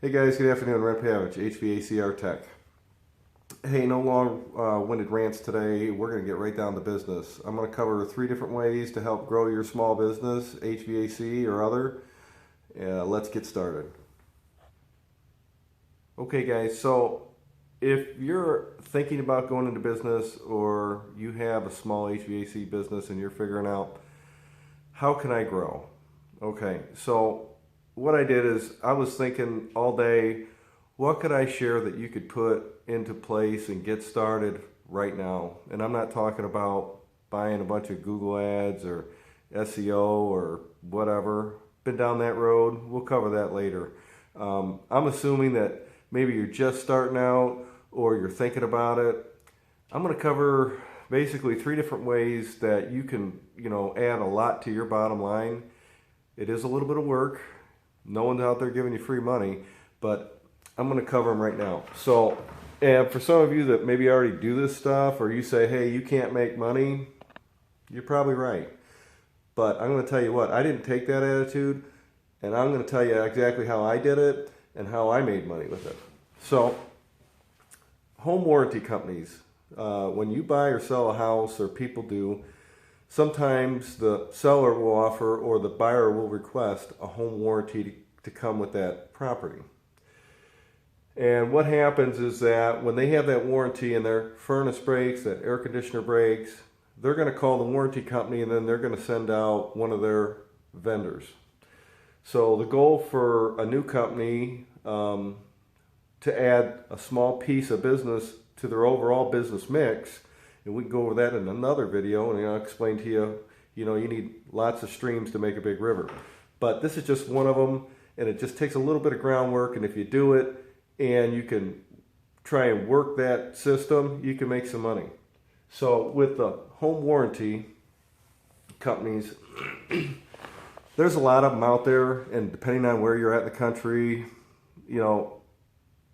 Hey guys, good afternoon. Hvac, HVAC Tech. Hey, no long-winded rants today. We're going to get right down to business. I'm going to cover 3 different ways to help grow your small business, HVAC or other. Let's get started. Okay guys, so if you're thinking about going into business or you have a small HVAC business and you're figuring out, how can I grow? Okay, so what I did is I was thinking all day, what could I share that you could put into place and get started right now? And I'm not talking about buying a bunch of Google ads or SEO or whatever. Been down that road. We'll cover that later. I'm assuming that maybe you're just starting out or you're thinking about it. I'm going to cover basically 3 different ways that you can, add a lot to your bottom line. It is a little bit of work. No one's out there giving you free money, but I'm going to cover them right now. So, and for some of you that maybe already do this stuff, or you say, hey, you can't make money, you're probably right. But I'm going to tell you what, I didn't take that attitude, and I'm going to tell you exactly how I did it and how I made money with it. So, home warranty companies, when you buy or sell a house, or people do, sometimes the seller will offer or the buyer will request a home warranty to come with that property. And what happens is that when they have that warranty and their furnace breaks, that air conditioner breaks, they're going to call the warranty company and then they're going to send out one of their vendors. So the goal for a new company to add a small piece of business to their overall business mix, and we can go over that in another video, and I'll explain to you, you need lots of streams to make a big river. But this is just one of them, and it just takes a little bit of groundwork, and if you do it, and you can try and work that system, you can make some money. So with the home warranty companies, there's a lot of them out there, and depending on where you're at in the country,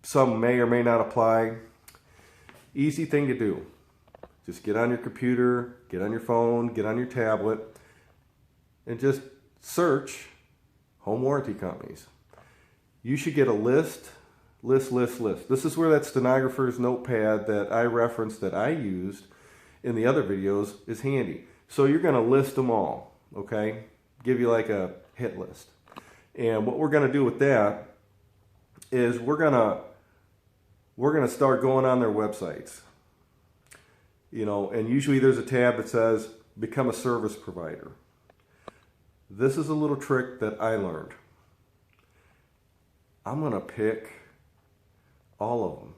some may or may not apply. Easy thing to do. Just get on your computer, get on your phone, get on your tablet, and just search home warranty companies. You should get a list. This is where that stenographer's notepad that I referenced, that I used in the other videos, is handy. So you're going to list them all, okay? Give you like a hit list. And what we're going to do with that is we're going to start going on their websites. And usually there's a tab that says become a service provider. This is a little trick that I learned. I'm going to pick all of them.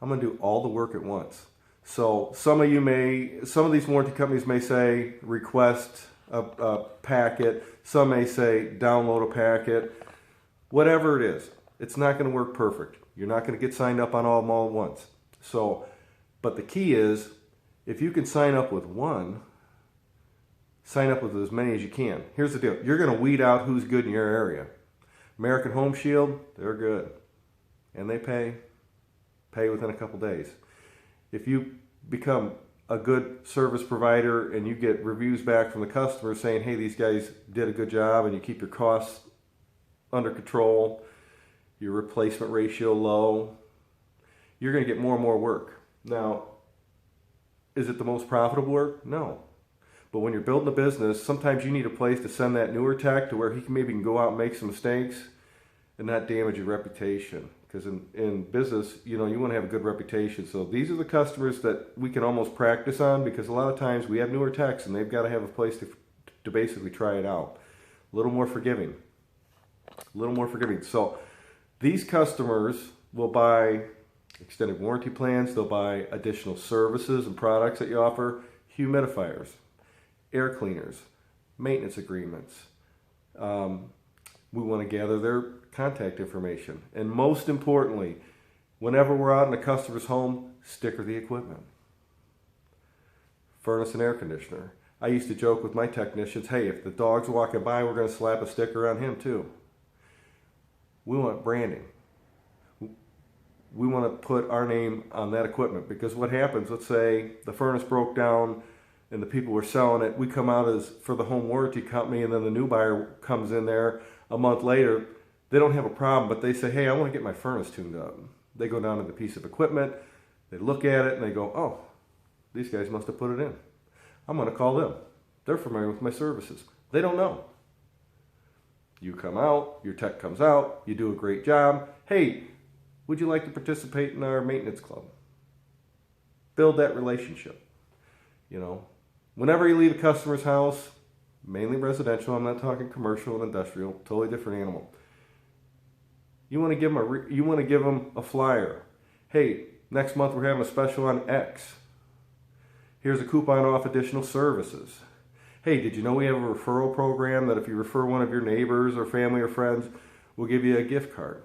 I'm going to do all the work at once. So some of these warranty companies may say request a packet. Some may say download a packet. Whatever it is, it's not going to work perfect. You're not going to get signed up on all of them all at once. But the key is, if you can sign up with one, sign up with as many as you can. Here's the deal. You're going to weed out who's good in your area. American Home Shield, they're good. And they pay within a couple days. If you become a good service provider and you get reviews back from the customers saying, hey, these guys did a good job, and you keep your costs under control, your replacement ratio low, you're going to get more and more work. Now, is it the most profitable work? No. But when you're building a business, sometimes you need a place to send that newer tech to where he can maybe go out and make some mistakes and not damage your reputation. Because in business, you want to have a good reputation. So these are the customers that we can almost practice on, because a lot of times we have newer techs and they've got to have a place to basically try it out. A little more forgiving. So these customers will buy extended warranty plans, they'll buy additional services and products that you offer, humidifiers, air cleaners, maintenance agreements. We want to gather their contact information. And most importantly, whenever we're out in a customer's home, sticker the equipment. Furnace and air conditioner. I used to joke with my technicians, hey, if the dog's walking by, we're going to slap a sticker on him too. We want branding. We want to put our name on that equipment, because what happens, let's say the furnace broke down and the people were selling it, we come out as for the home warranty company, and then the new buyer comes in there a month later, They don't have a problem, but they say, hey, I want to get my furnace tuned up. They go down to the piece of equipment, they look at it, and they go, oh, these guys must have put it in. I'm going to call them. They're familiar with my services. They don't know. You come out, your tech comes out, you do a great job. Hey, would you like to participate in our maintenance club? Build that relationship. You know, whenever you leave a customer's house, mainly residential, I'm not talking commercial and industrial, totally different animal. You want to give them a flyer. Hey, next month we're having a special on X. Here's a coupon off additional services. Hey, did you know we have a referral program that if you refer one of your neighbors or family or friends, we'll give you a gift card?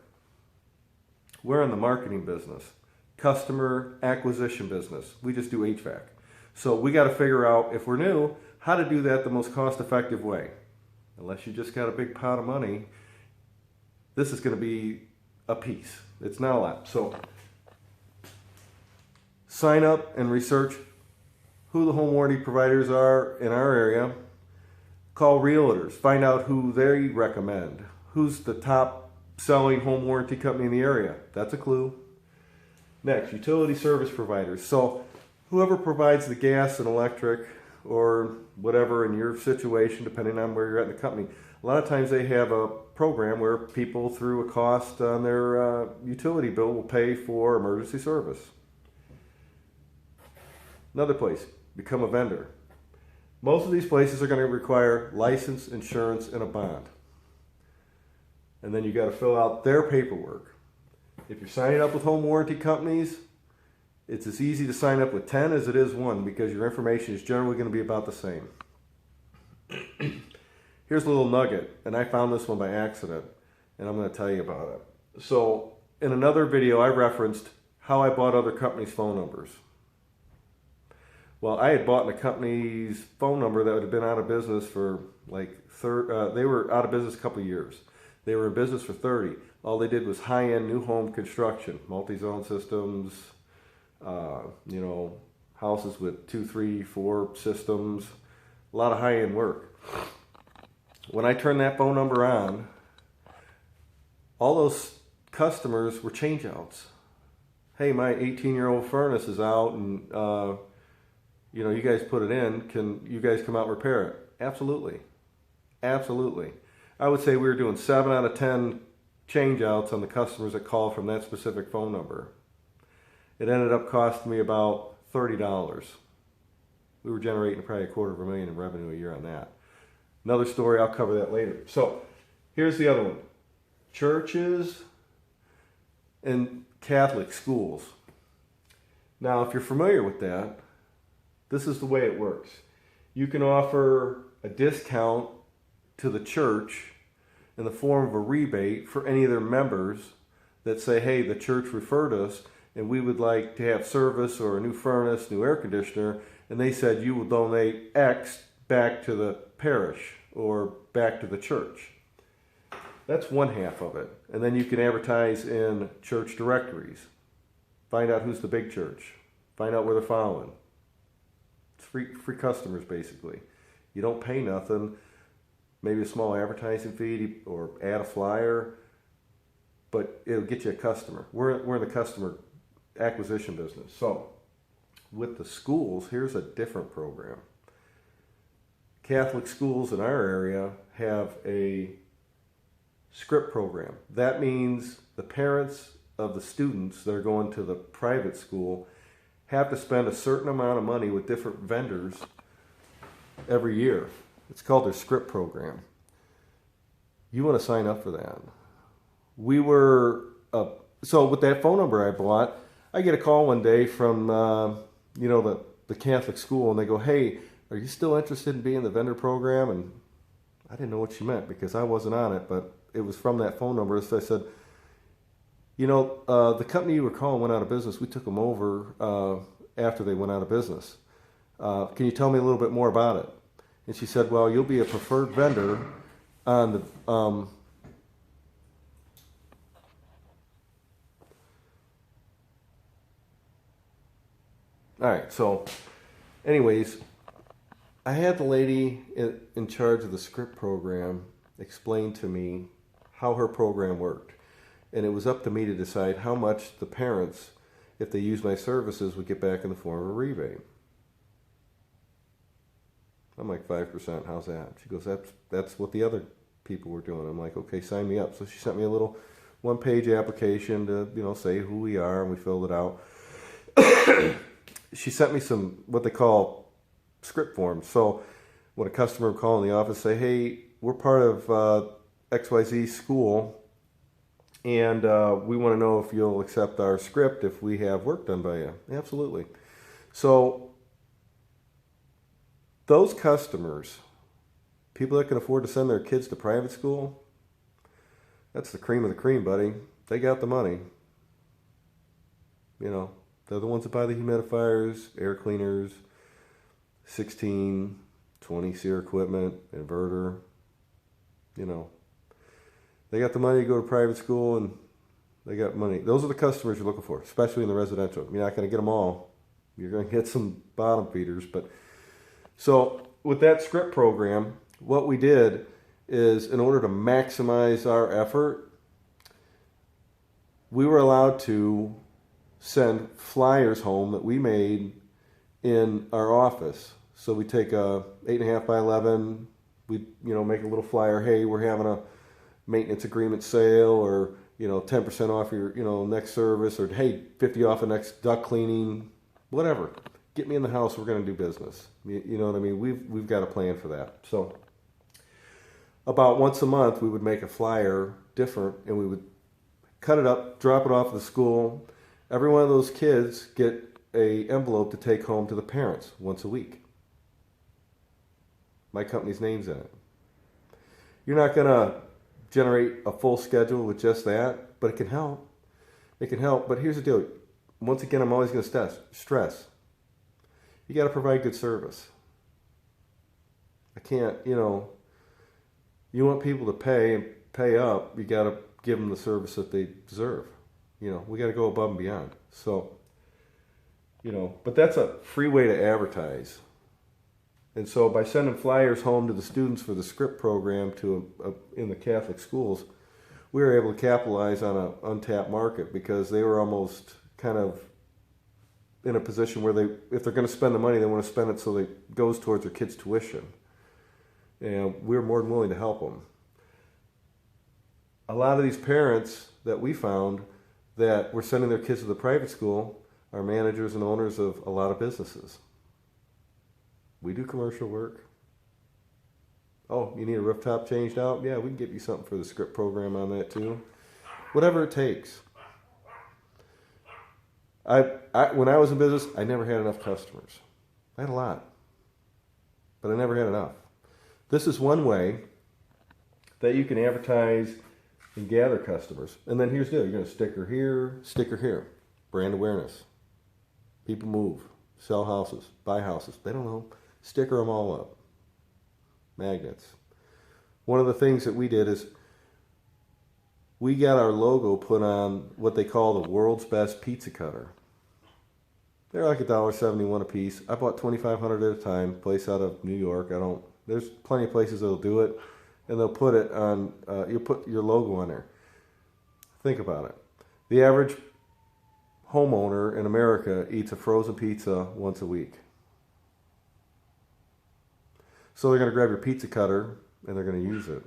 We're in the marketing business, customer acquisition business. We just do HVAC. So we got to figure out, if we're new, how to do that the most cost-effective way. Unless you just got a big pot of money, this is going to be a piece. It's not a lot. So sign up and research who the home warranty providers are in our area. Call realtors. Find out who they recommend. Who's the top selling home warranty company in the area? That's a clue. Next, utility service providers. So whoever provides the gas and electric or whatever in your situation, depending on where you're at in the company, a lot of times they have a program where people, through a cost on their utility bill, will pay for emergency service. Another place, become a vendor. Most of these places are going to require license, insurance, and a bond. And then you got to fill out their paperwork. If you're signing up with home warranty companies, it's as easy to sign up with 10 as it is one, because your information is generally going to be about the same. Here's a little nugget, and I found this one by accident, and I'm going to tell you about it. So in another video, I referenced how I bought other companies' phone numbers. Well, I had bought a company's phone number that had been out of business for they were out of business a couple of years. They were in business for 30. All they did was high-end new home construction, multi-zone systems, houses with 2, 3, 4 systems, a lot of high-end work. When I turned that phone number on, all those customers were change-outs. Hey, my 18-year-old furnace is out, and you guys put it in. Can you guys come out and repair it? Absolutely. Absolutely. I would say we were doing 7 out of 10 change-outs on the customers that call from that specific phone number. It ended up costing me about $30. We were generating probably $250,000 in revenue a year on that. Another story, I'll cover that later. So here's the other one. Churches and Catholic schools. Now, if you're familiar with that, this is the way it works. You can offer a discount to the church in the form of a rebate for any of their members that say, hey, the church referred us and we would like to have service or a new furnace, new air conditioner, and they said you will donate X back to the parish or back to the church. That's one half of it. And then you can advertise in church directories. Find out who's the big church. Find out where they're following. It's free customers, basically. You don't pay nothing. Maybe a small advertising fee or add a flyer, but it'll get you a customer. We're in the customer acquisition business. So with the schools, here's a different program. Catholic schools in our area have a script program. That means the parents of the students that are going to the private school have to spend a certain amount of money with different vendors every year. It's called their script program. You want to sign up for that. We were, so with that phone number I bought, I get a call one day from, the Catholic school, and they go, hey, are you still interested in being in the vendor program? And I didn't know what she meant because I wasn't on it, but it was from that phone number. So I said, the company you were calling went out of business. We took them over after they went out of business. Can you tell me a little bit more about it? And she said, well, you'll be a preferred vendor on the... all right, so anyways, I had the lady in charge of the script program explain to me how her program worked. And it was up to me to decide how much the parents, if they used my services, would get back in the form of a rebate. I'm like, 5%, how's that? She goes, that's what the other people were doing. I'm like, okay, sign me up. So she sent me a little one-page application to, say who we are, and we filled it out. She sent me some, what they call script forms. So when a customer would call in the office, say, hey, we're part of XYZ school, and we want to know if you'll accept our script if we have work done by you. Absolutely. So those customers, people that can afford to send their kids to private school, that's the cream of the cream, buddy. They got the money. They're the ones that buy the humidifiers, air cleaners, 16, 20 SEER equipment, inverter. They got the money to go to private school, and they got money. Those are the customers you're looking for, especially in the residential. You're not going to get them all. You're going to get some bottom feeders. But so with that script program, what we did is, in order to maximize our effort, we were allowed to send flyers home that we made in our office. So we take a 8.5 by 11, we make a little flyer. Hey, we're having a maintenance agreement sale, or 10% off your next service, or hey, 50 off the next duct cleaning, whatever. Get me in the house. We're going to do business. You know what I mean? We've got a plan for that. So about once a month, we would make a flyer different, and we would cut it up, drop it off at the school. Every one of those kids get a envelope to take home to the parents once a week. My company's name's in it. You're not going to generate a full schedule with just that, but it can help. It can help, but here's the deal. Once again, I'm always going to stress. You got to provide good service. I can't, you want people to pay up, you got to give them the service that they deserve. We got to go above and beyond. So, but that's a free way to advertise. And so by sending flyers home to the students for the script program in the Catholic schools, we were able to capitalize on an untapped market, because they were almost kind of in a position where if they're going to spend the money, they want to spend it so it goes towards their kids' tuition. And we were more than willing to help them. A lot of these parents that we found that were sending their kids to the private school are managers and owners of a lot of businesses. We do commercial work. Oh, you need a rooftop changed out? Yeah, we can get you something for the script program on that too. Whatever it takes. When I was in business, I never had enough customers. I had a lot, but I never had enough. This is one way that you can advertise and gather customers. And then here's the deal. You're going to sticker here. Brand awareness. People move, sell houses, buy houses. They don't know. Sticker them all up. Magnets. One of the things that we did is we got our logo put on what they call the world's best pizza cutter. They're like $1.71 a piece. I bought 2,500 at a time. Place out of New York. There's plenty of places that'll do it, and they'll put it on. You put your logo on there. Think about it. The average homeowner in America eats a frozen pizza once a week. So they're going to grab your pizza cutter and they're going to use it.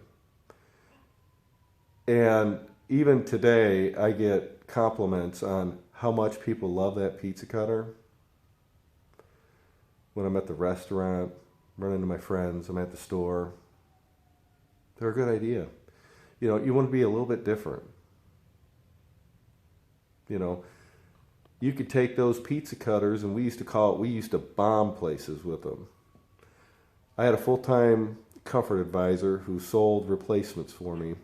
And even today, I get compliments on how much people love that pizza cutter. When I'm at the restaurant, run into my friends, I'm at the store. They're a good idea. You want to be a little bit different. You could take those pizza cutters, and we used to bomb places with them. I had a full-time comfort advisor who sold replacements for me.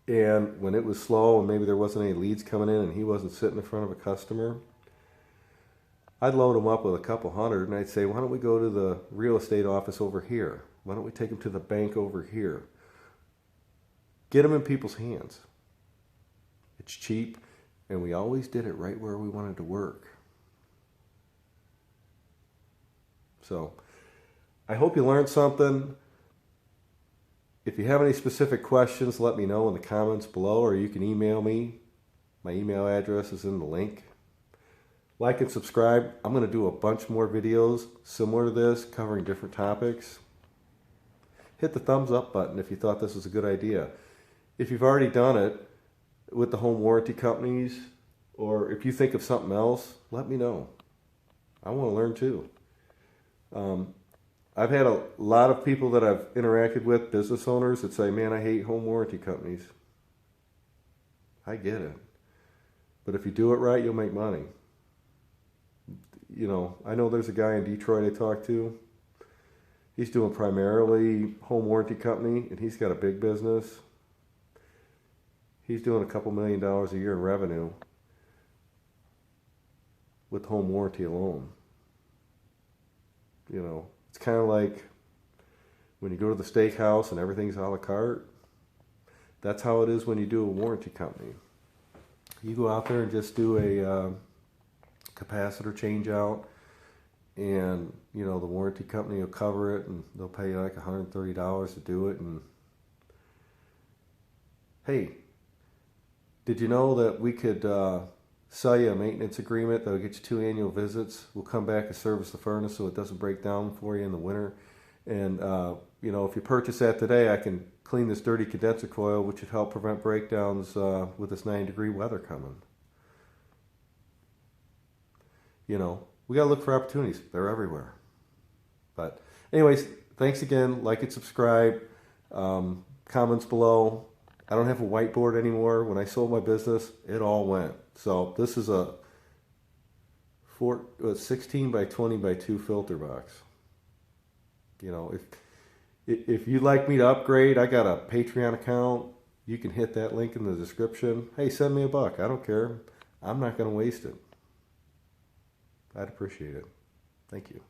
And when it was slow and maybe there wasn't any leads coming in and he wasn't sitting in front of a customer, I'd load him up with a couple hundred, and I'd say, why don't we go to the real estate office over here? Why don't we take them to the bank over here? Get them in people's hands. It's cheap, and we always did it right where we wanted to work. So I hope you learned something. If you have any specific questions, let me know in the comments below, or you can email me. My email address is in the link. Like and subscribe. I'm going to do a bunch more videos similar to this, covering different topics. Hit the thumbs up button if you thought this was a good idea. If you've already done it with the home warranty companies, or if you think of something else, let me know. I want to learn too. I've had a lot of people that I've interacted with, business owners, that say, man, I hate home warranty companies. I get it. But if you do it right, you'll make money. You know, I know there's a guy in Detroit I talked to. He's doing primarily home warranty company, and he's got a big business. He's doing a couple $1 million a year in revenue with home warranty alone. You know, it's kind of like when you go to the steakhouse and everything's a la carte. That's how it is when you do a warranty company. You go out there and just do a capacitor change out, and you know the warranty company will cover it, and they'll pay you like $130 to do it. And hey, did you know that we could sell you a maintenance agreement that'll get you 2 annual visits? We'll come back and service the furnace so it doesn't break down for you in the winter. And you know, if you purchase that today, I can clean this dirty condenser coil, which would help prevent breakdowns with this 90-degree weather coming. You know, we got to look for opportunities. They're everywhere. But anyways, thanks again. Like and subscribe. Comments below. I don't have a whiteboard anymore. When I sold my business, it all went. So this is a 16 by 20 by 2 filter box. You know, if you'd like me to upgrade, I got a Patreon account. You can hit that link in the description. Hey, send me $1. I don't care. I'm not going to waste it. I'd appreciate it. Thank you.